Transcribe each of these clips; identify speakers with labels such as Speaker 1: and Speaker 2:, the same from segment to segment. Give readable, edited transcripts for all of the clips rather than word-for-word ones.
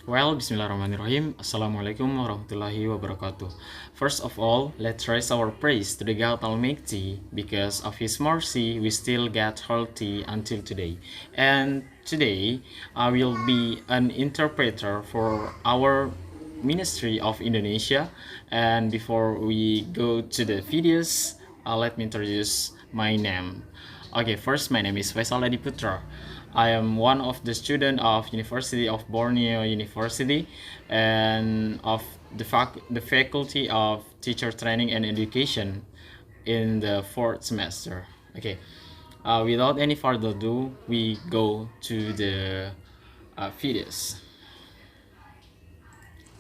Speaker 1: Well, Bismillahirrahmanirrahim. Assalamualaikum warahmatullahi wabarakatuh. First of all, let's raise our praise to the God Almighty. Because of His mercy, we still get healthy until today. And today, I will be an interpreter for our Ministry of Indonesia. And before we go to the videos, let me introduce my name. Okay, first, my name is Faisal Adi Putra. I am one of the student of University of Borneo University and of the Faculty of Teacher Training and Education in the fourth semester. Okay, without any further ado, we go to the videos.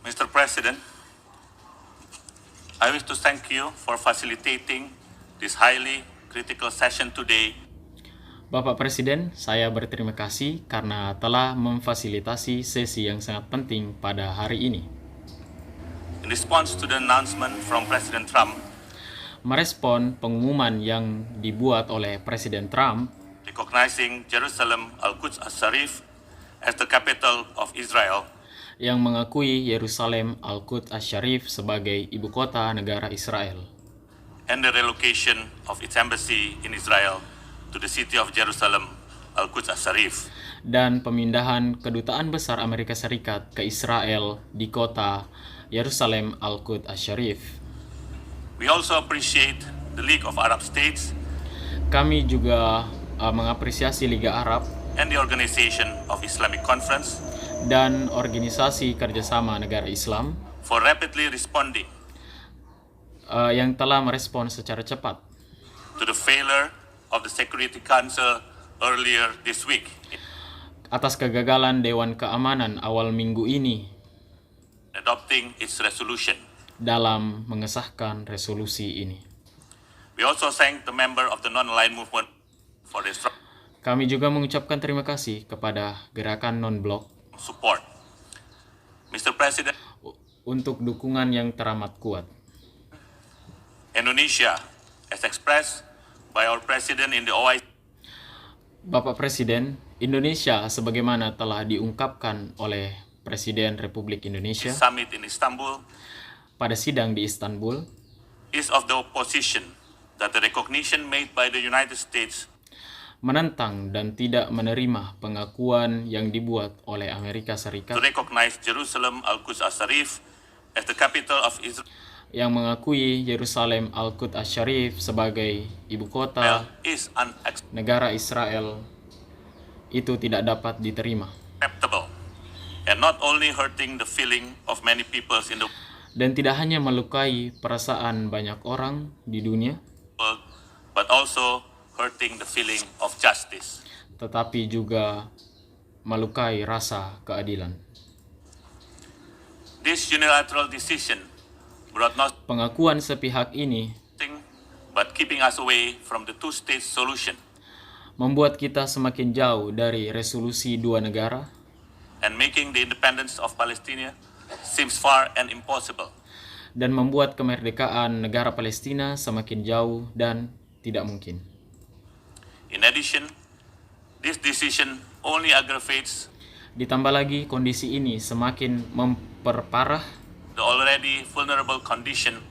Speaker 2: Mr. President, I wish to thank you for facilitating this highly critical session today.
Speaker 1: Bapak Presiden, saya berterima kasih karena telah memfasilitasi sesi yang sangat penting pada hari ini.
Speaker 2: In response to the announcement from President Trump,
Speaker 1: merespon pengumuman yang dibuat oleh Presiden Trump
Speaker 2: recognizing Jerusalem Al-Quds As-Sharif as the capital of Israel,
Speaker 1: yang mengakui Yerusalem Al-Quds As-Sharif sebagai ibu kota negara Israel,
Speaker 2: and the relocation of its embassy in Israel to the city of Jerusalem Al-Quds As-Sharif,
Speaker 1: dan pemindahan kedutaan besar Amerika Serikat ke Israel di kota Yerusalem Al-Quds As-Sharif.
Speaker 2: We also appreciate the League of Arab States.
Speaker 1: Kami juga mengapresiasi Liga Arab
Speaker 2: and the Organization of Islamic Conference
Speaker 1: dan Organisasi Kerjasama Negara Islam
Speaker 2: for rapidly responding
Speaker 1: yang telah merespon secara cepat
Speaker 2: to the failure of the Security Council earlier this week
Speaker 1: atas kegagalan Dewan Keamanan awal minggu ini
Speaker 2: adopting its resolution.
Speaker 1: Dalam mengesahkan resolusi ini.
Speaker 2: We also thank the member of the non-aligned movement for their strong
Speaker 1: Kami juga mengucapkan terima kasih kepada gerakan non-blok
Speaker 2: support. Mr. President,
Speaker 1: untuk dukungan yang teramat kuat.
Speaker 2: Indonesia, as expressed by our President in the OIC,
Speaker 1: Bapak Presiden, Indonesia sebagaimana telah diungkapkan oleh Presiden Republik Indonesia
Speaker 2: summit in Istanbul,
Speaker 1: pada sidang di Istanbul,
Speaker 2: is of the opposition that the recognition made by the United States
Speaker 1: menentang dan tidak menerima pengakuan yang dibuat oleh Amerika
Speaker 2: to
Speaker 1: Serikat
Speaker 2: recognize Jerusalem Al-Quds As-Sharif as the capital of Israel
Speaker 1: yang mengakui Yerusalem Al-Quds As-Sharif sebagai ibu kota
Speaker 2: is
Speaker 1: negara Israel itu tidak dapat diterima
Speaker 2: unacceptable and not only hurting the feeling of many peoples in the
Speaker 1: dan tidak hanya melukai perasaan banyak orang di dunia
Speaker 2: world, but also hurting the feeling of justice.
Speaker 1: tetapi juga melukai rasa keadilan.
Speaker 2: This unilateral decision brought nothing
Speaker 1: Pengakuan sepihak ini
Speaker 2: but keeping us away from the two-state solution
Speaker 1: membuat kita semakin jauh dari resolusi dua negara
Speaker 2: and making the independence of Palestine seems far and impossible.
Speaker 1: dan membuat kemerdekaan negara Palestina semakin jauh dan tidak mungkin.
Speaker 2: In addition, this decision only aggravates
Speaker 1: Ditambah lagi kondisi ini semakin memperparah
Speaker 2: the already vulnerable condition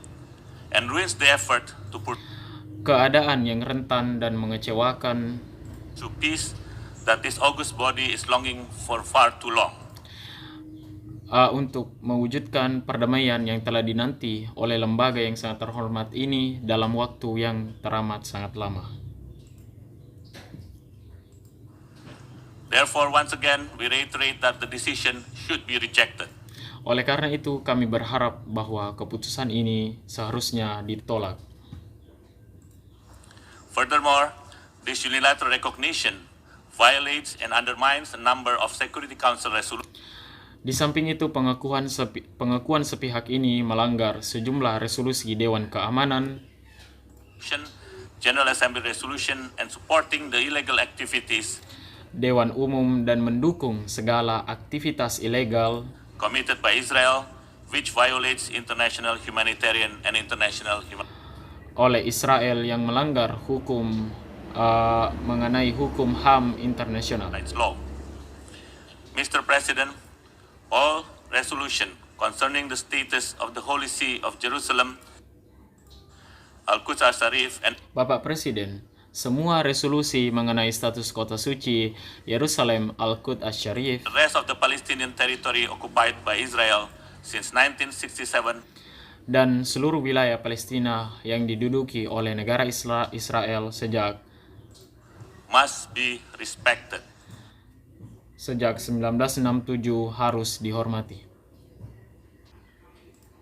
Speaker 2: and ruins the effort to put
Speaker 1: keadaan yang rentan dan mengecewakan
Speaker 2: to peace that this august body is longing for far too long.
Speaker 1: Untuk mewujudkan perdamaian yang telah dinanti oleh lembaga yang sangat terhormat ini dalam waktu yang teramat sangat lama.
Speaker 2: Therefore, once again, we reiterate that the decision should be rejected.
Speaker 1: Oleh karena itu, kami berharap bahwa keputusan ini seharusnya ditolak.
Speaker 2: Furthermore, this unilateral recognition violates and undermines a number of Security Council resolutions.
Speaker 1: Di samping itu, pengakuan sepihak ini melanggar sejumlah resolusi Dewan Keamanan,
Speaker 2: General Assembly resolution, and supporting the illegal activities
Speaker 1: Dewan Umum dan mendukung segala aktivitas ilegal
Speaker 2: committed by Israel, which violates international humanitarian and international human
Speaker 1: oleh Israel yang melanggar hukum mengenai hukum HAM internasional.
Speaker 2: rights law. Mr. President, All resolution concerning the status of the Holy See of Jerusalem, Al-Quds Al-Sharif, and
Speaker 1: Bapak Presiden, semua resolusi mengenai status kota suci Yerusalem Al-Quds Al-Sharif
Speaker 2: the rest of the Palestinian territory occupied by Israel since 1967
Speaker 1: dan seluruh wilayah Palestina yang diduduki oleh negara Israel sejak
Speaker 2: must be respected.
Speaker 1: 1967 harus dihormati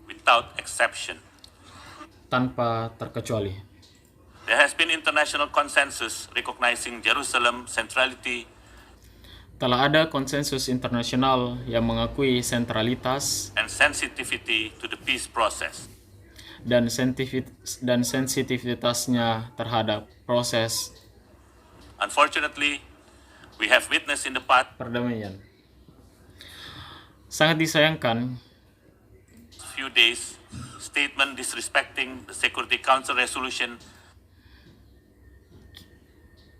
Speaker 2: Without exception.
Speaker 1: tanpa terkecuali.
Speaker 2: There has been international consensus recognizing Jerusalem's centrality
Speaker 1: Telah ada konsensus internasional yang mengakui sentralitas
Speaker 2: and sensitivity to the peace process.
Speaker 1: dan sensitivitasnya terhadap proses
Speaker 2: Unfortunately, we have witnessed in the past
Speaker 1: perdamaian. Sangat disayangkan,
Speaker 2: few days statement disrespecting the Security Council resolution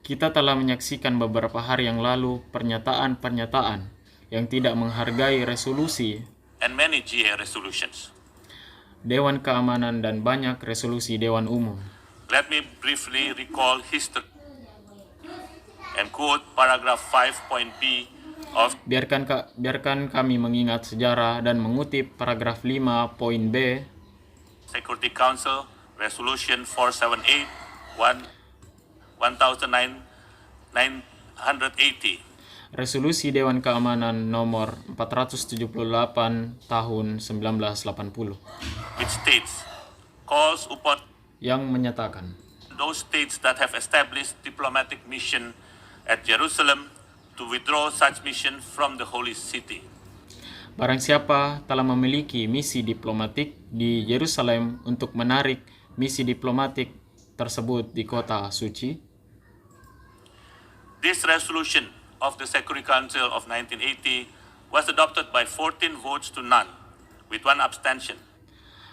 Speaker 1: kita telah menyaksikan beberapa hari yang lalu pernyataan-pernyataan yang tidak menghargai resolusi
Speaker 2: and many GA resolutions.
Speaker 1: Dewan Keamanan dan banyak resolusi Dewan Umum.
Speaker 2: Let me briefly recall history and quote paragraph 5.b of
Speaker 1: Biarkan kami mengingat sejarah dan mengutip paragraf 5 poin B
Speaker 2: Security Council Resolution 478 1980,
Speaker 1: Resolusi Dewan Keamanan nomor 478 tahun 1980
Speaker 2: which states, calls upon
Speaker 1: yang menyatakan
Speaker 2: those states that have established diplomatic mission at Jerusalem to withdraw such mission from the holy city.
Speaker 1: barang siapa telah memiliki misi diplomatik di Yerusalem untuk menarik misi diplomatik tersebut di kota suci.
Speaker 2: This resolution of the Security Council of 1980 was adopted by 14 votes to none, with one abstention.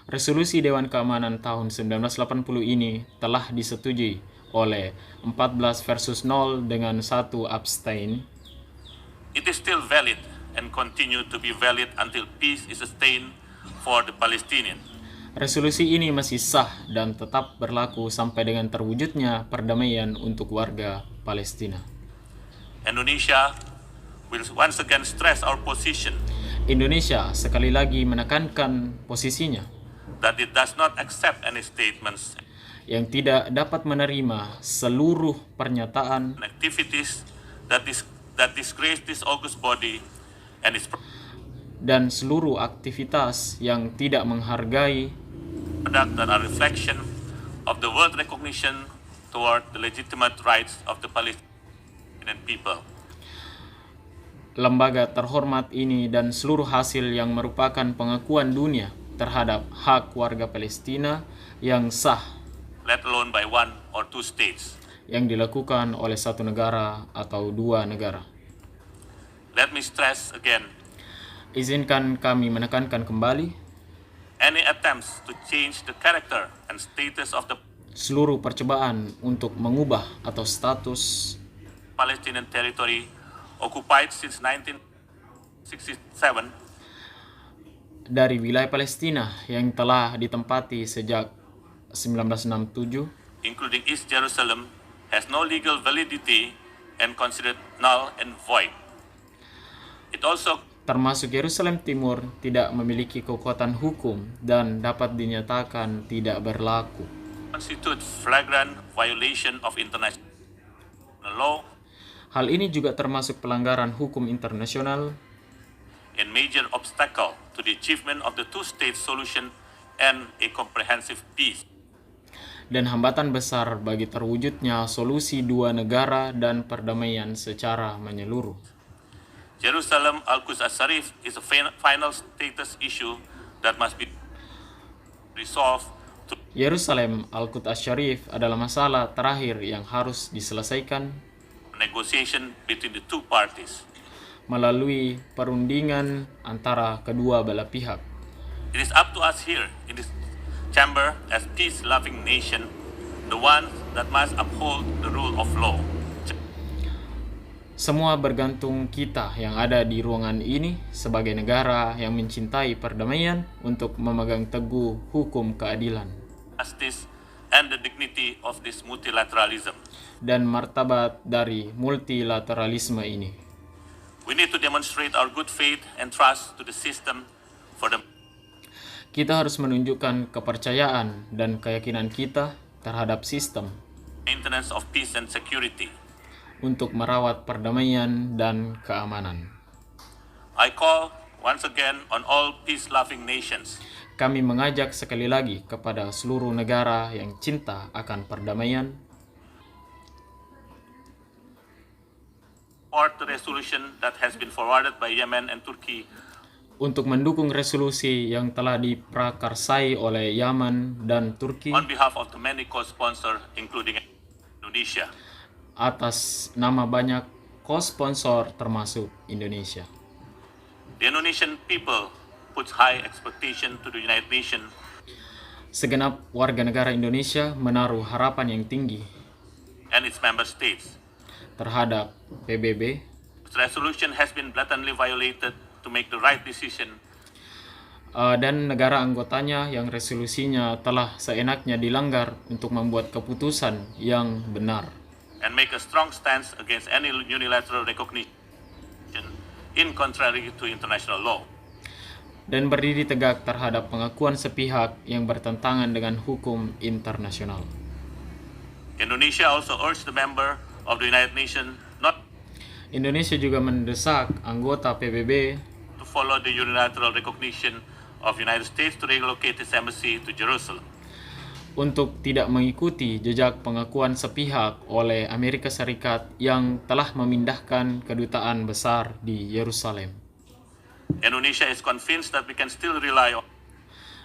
Speaker 1: Resolusi Dewan Keamanan tahun 1980 ini telah disetujui oleh 14 versus 0 dengan 1 abstain.
Speaker 2: It is still valid and continue to be valid until peace is sustained for the Palestinians.
Speaker 1: Resolusi ini masih sah dan tetap berlaku sampai dengan terwujudnya perdamaian untuk warga Palestina.
Speaker 2: Indonesia will once again stress our position
Speaker 1: Indonesia sekali lagi menekankan posisinya
Speaker 2: that it does not accept any statements
Speaker 1: yang tidak dapat menerima seluruh pernyataan
Speaker 2: and activities that disgrace this august body and its
Speaker 1: dan seluruh aktivitas yang tidak menghargai
Speaker 2: product that are reflection of the world recognition toward the legitimate rights of the Palestinian people.
Speaker 1: lembaga terhormat ini dan seluruh hasil yang merupakan pengakuan dunia terhadap hak warga Palestina yang sah
Speaker 2: Let alone by one or two states.
Speaker 1: yang dilakukan oleh satu negara atau dua negara.
Speaker 2: Let me stress again,
Speaker 1: Izinkan kami menekankan kembali
Speaker 2: any attempts to change the character and status of the
Speaker 1: seluruh percobaan untuk mengubah atau status
Speaker 2: Palestinian territory occupied since 1967
Speaker 1: dari wilayah Palestina yang telah ditempati sejak 1967,
Speaker 2: including East Jerusalem, has no legal validity and considered null and void. It also
Speaker 1: termasuk Yerusalem Timur, tidak memiliki kekuatan hukum dan dapat dinyatakan tidak berlaku.
Speaker 2: constitutes flagrant violation of international law
Speaker 1: Hal ini juga termasuk pelanggaran hukum internasional
Speaker 2: and major obstacle to the achievement of the two-state solution and a comprehensive peace.
Speaker 1: dan hambatan besar bagi terwujudnya solusi dua negara dan perdamaian secara menyeluruh.
Speaker 2: Jerusalem Al-Quds Al-Sharif is a final status issue that must be resolved through
Speaker 1: Yerusalem Al-Quds Al-Sharif adalah masalah terakhir yang harus diselesaikan
Speaker 2: negotiation between the two parties.
Speaker 1: melalui perundingan antara kedua belah pihak.
Speaker 2: It is up to us here in this chamber as peace-loving nation, the ones that must uphold the rule of law.
Speaker 1: Semua bergantung kita yang ada di ruangan ini sebagai negara yang mencintai perdamaian untuk memegang teguh hukum keadilan
Speaker 2: justice, and the dignity of this multilateralism.
Speaker 1: dan martabat dari multilateralisme ini.
Speaker 2: We need to demonstrate our good faith and trust to the system for the
Speaker 1: Kita harus menunjukkan kepercayaan dan keyakinan kita terhadap sistem
Speaker 2: maintenance of peace and security.
Speaker 1: untuk merawat perdamaian dan keamanan.
Speaker 2: I call once again on all peace-loving nations
Speaker 1: Kami mengajak sekali lagi kepada seluruh negara yang cinta akan perdamaian
Speaker 2: support the resolution that has been forwarded by Yemen and Turkey
Speaker 1: untuk mendukung resolusi yang telah diprakarsai oleh Yaman dan Turki
Speaker 2: on behalf of the many co-sponsors, including Indonesia.
Speaker 1: atas nama banyak co-sponsor termasuk Indonesia.
Speaker 2: The Indonesian people puts high expectation to the United Nations
Speaker 1: Segenap warga negara Indonesia menaruh harapan yang tinggi
Speaker 2: and its member states.
Speaker 1: terhadap PBB.
Speaker 2: This resolution has been blatantly violated to make the right decision
Speaker 1: Dan negara anggotanya yang resolusinya telah seenaknya dilanggar untuk membuat keputusan yang benar
Speaker 2: and make a strong stance against any unilateral recognition in contrary to international law.
Speaker 1: dan berdiri tegak terhadap pengakuan sepihak yang bertentangan dengan hukum internasional.
Speaker 2: Indonesia also urged the member of the United Nations not
Speaker 1: Indonesia juga mendesak anggota PBB
Speaker 2: to follow the unilateral recognition of United States to relocate its embassy to Jerusalem.
Speaker 1: untuk tidak mengikuti jejak pengakuan sepihak oleh Amerika Serikat yang telah memindahkan kedutaan besar di Yerusalem.
Speaker 2: Indonesia is convinced that we can still rely on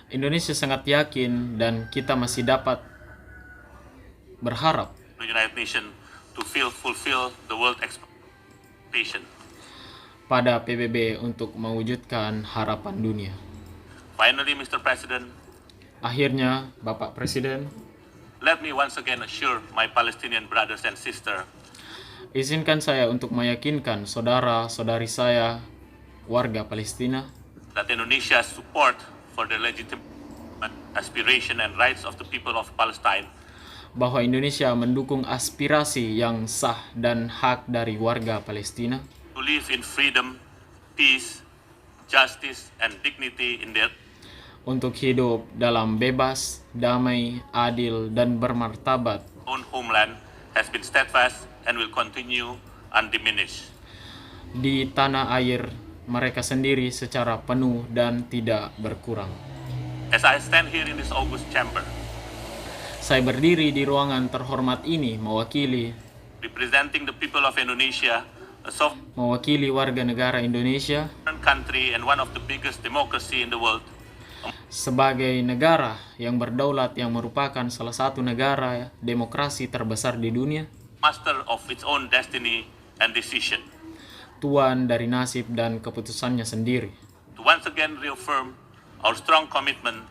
Speaker 1: Indonesia sangat yakin dan kita masih dapat berharap
Speaker 2: the United Nations to fulfill the world expectation.
Speaker 1: pada PBB untuk mewujudkan harapan dunia.
Speaker 2: Finally, Mr. President,
Speaker 1: Akhirnya, Bapak Presiden,
Speaker 2: let me once again assure my Palestinian brothers and sisters
Speaker 1: izinkan saya untuk meyakinkan saudara-saudari saya, warga Palestina,
Speaker 2: that Indonesia's support for the legitimate aspiration and rights of the people of Palestine
Speaker 1: bahwa Indonesia mendukung aspirasi yang sah dan hak dari warga Palestina
Speaker 2: to live in freedom, peace, justice, and dignity in their
Speaker 1: untuk hidup dalam bebas, damai, adil, dan bermartabat
Speaker 2: own homeland has been steadfast and will continue undiminished.
Speaker 1: di tanah air mereka sendiri secara penuh dan tidak berkurang.
Speaker 2: As I stand here in this august chamber,
Speaker 1: Saya berdiri di ruangan terhormat ini
Speaker 2: representing the people of Indonesia, a sovereign
Speaker 1: mewakili warga negara Indonesia
Speaker 2: country and one of the biggest democracy in the world,
Speaker 1: sebagai negara yang berdaulat yang merupakan salah satu negara demokrasi terbesar di dunia,
Speaker 2: master of its own destiny and decision,
Speaker 1: tuan dari nasib dan keputusannya sendiri.
Speaker 2: to once again reaffirm our strong commitment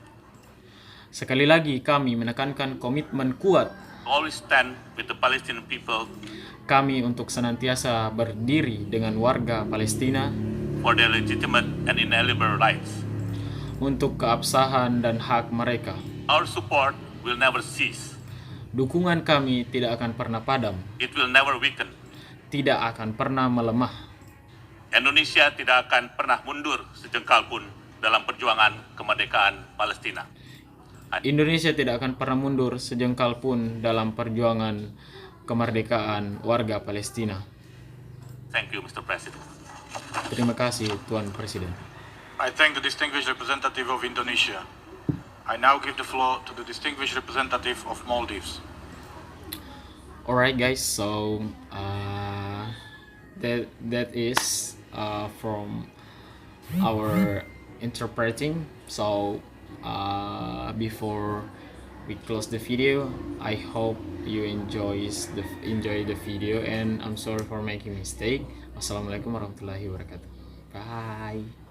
Speaker 1: Sekali lagi kami menekankan komitmen kuat
Speaker 2: to always stand with the Palestinian people
Speaker 1: kami untuk senantiasa berdiri dengan warga Palestina
Speaker 2: for their legitimate and inalienable rights.
Speaker 1: untuk keabsahan dan hak mereka.
Speaker 2: Our support will never cease.
Speaker 1: Dukungan kami tidak akan pernah padam,
Speaker 2: It will never weaken.
Speaker 1: tidak akan pernah melemah.
Speaker 2: Indonesia tidak akan pernah mundur sejengkal pun dalam perjuangan kemerdekaan Palestina.
Speaker 1: Indonesia tidak akan pernah mundur sejengkal pun dalam perjuangan kemerdekaan warga Palestina.
Speaker 2: Thank you, Mr. President.
Speaker 1: Terima kasih, Tuan Presiden.
Speaker 3: I thank the distinguished representative of Indonesia. I now give the floor to the distinguished representative of Maldives.
Speaker 1: Alright, guys. So that is from our interpreting. So before we close the video, I hope you enjoy the video, and I'm sorry for making mistake. Wassalamualaikum warahmatullahi wabarakatuh. Bye.